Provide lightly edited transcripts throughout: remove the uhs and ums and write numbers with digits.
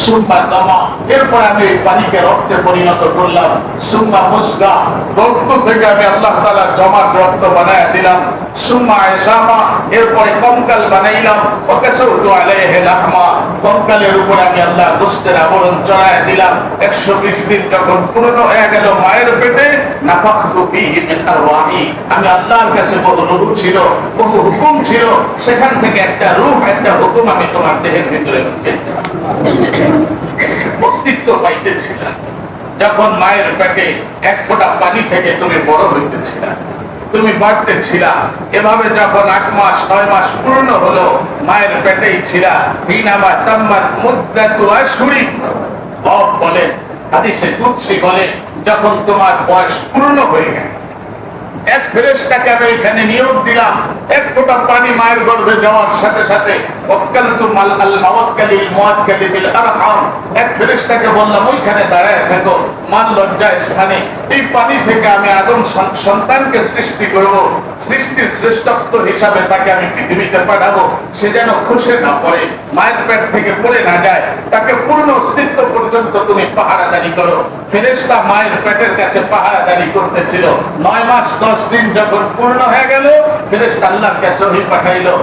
সুম্মা দামা, এরপর আমি এই পানিকে রক্তে পরিণত করলাম, সুম্মা মুসগা, রক্ত থেকে আমি আল্লাহ তাআলা জমাট রক্ত বানায় দিলাম, সুম্মা ইসামা, এরপরে কঙ্কাল বানাইলাম, ওয়াকাসাউতু আলাইহি লাহমা, কঙ্কালের উপরে আমি আল্লাহ গোশতের আবরণ চড়ায় দিলাম। 120 দিন যখন পূর্ণ হয়ে গেল মায়ের পেটে, নাফাখতু ফীহি মিন আরওয়াহি, আমি আল্লাহর কাছে বহু রূহ ছিল, বহু হুকুম ছিল, সেখান থেকে একটা রূহ, একটা হুকুম আমি তোমার দেহের ভিতরে ঢুকিয়ে দিলাম। অস্তিত্ব পাইতেছিল যখন মায়ের পেটে, এক ফোঁটা পানি থেকে তুমি বড় হইতেছিল, তুমি বাড়তেছিলা। এভাবে যখন 8 মাস 9 মাস পূর্ণ হলো, মায়ের পেটেই ছিলা। হিনামা তাম্মাত মুদ্দাতু আশহুরি, রব বলে, হাদিসে কুদসি বলে, যখন তোমার বয়স পূর্ণ হয়ে গেল, এক ফেরেশতাকে আমি এখানে নিয়োগ দিলাম, এক ফোঁটা পানি মায়ের গর্ভে যাওয়ার সাথে সাথে ওয়াক্কালতু মাল আল মাওয়াক্কালিল মুআক্কালি বিল আরহাম, এক ফেরেশতাকে বললাম ওইখানে দাঁড়ায় থাকো, মান লজ্জায় স্থানে, এই পানি থেকে আমি আদম সন্তানকে সৃষ্টি করব, সৃষ্টির শ্রেষ্ঠত্ব হিসাবে তাকে আমি পৃথিবীতে পাঠাবো, সে যেন খসে না পড়ে, মায়ের পেট থেকে পড়ে না যায়, তাকে পূর্ণ অস্তিত্ব পর্যন্ত তুমি পাহারাদারি করো। ফেরেশতা মায়ের পেটের কাছে পাহারাদারি করতেছিল। 9 মাস 10 দিন যখন পূর্ণ হয়ে গেল, ফেরেশতা আল্লাহর কাছে ওহী পাঠাইলো,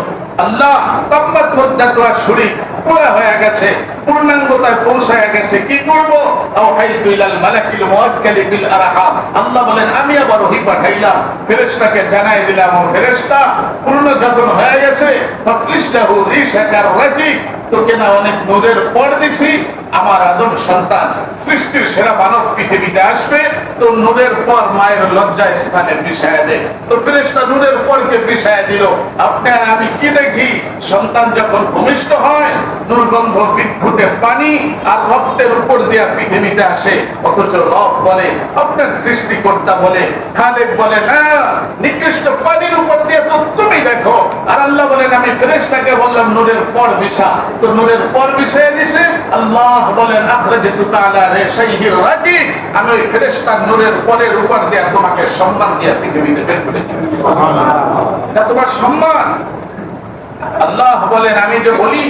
আল্লাহ তাম্মাত মুদ্দাতু আশহুরি, পুরা হয়ে গেছে, পূর্ণাঙ্গতায় পৌঁছায় গেছে, কি করব? আওহাইতু ইলাল মালাকিল মুআক্কালি বিল আরহাম, আল্লাহ বলেন আমি আবার ওহী পাঠাইলাম, ফেরেশতাকে জানাই দিলাম, ও ফেরেশতা পূর্ণ যখন হয়ে গেছে, ফাফলিশতাহু রিশাকার রাকিক, তোকে না অনেক নূরের পর দিছি, আমার আদম সন্তান সৃষ্টির সেরা মানব পৃথিবীতে আসবে, তো নূরের পর মায়ের লজ্জায় স্থানে বিছায়া দে। তো ফেরেশতা নূরের পরকে বিছায়া দিল। আপনার আমি কি দেখি, সন্তান যখন ভূমিষ্ঠ হয়, দুর্গন্ধ বিদ্যুতে পানি আর রক্তের উপর দিয়ে পৃথিবীতে আসে, অথচ রব বলে, আপনার সৃষ্টিকর্তা বলে, খালেক বলে, না, নিকৃষ্ট পানির উপর দিয়ে তো তুমি দেখো। আর আল্লাহ বলেন আমি ফেরেশতাকে বললাম নূরের পর বিছা, তো নূরের পর বিছায়া দিছে। আল্লাহ বলেন আখরাজতু তাআলা রিশাইহির রাকিক, আমি ওই ফেরেশতার নূরের পরের উপর দিয়ে তোমাকে সম্মান দিয়ে পৃথিবীতে বের করে দিই। সুবহানাল্লাহ, এটা তোমার সম্মান। আল্লাহ বলেন আমি যে বলি